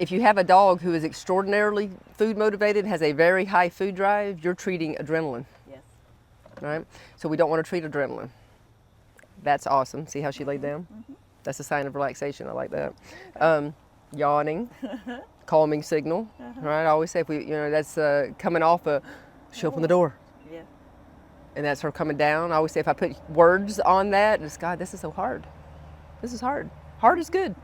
If you have a dog who is extraordinarily food motivated, has a very high food drive, you're treating adrenaline. Yes. Right? So we don't want to treat adrenaline. That's awesome. See how she laid down? That's a sign of relaxation. I like that. Yawning, calming signal. Right? I always say if we, that's coming off she opened the door. Yeah. And that's her coming down. I always say if I put words on that, it's God, this is so hard. This is hard. Hard is good.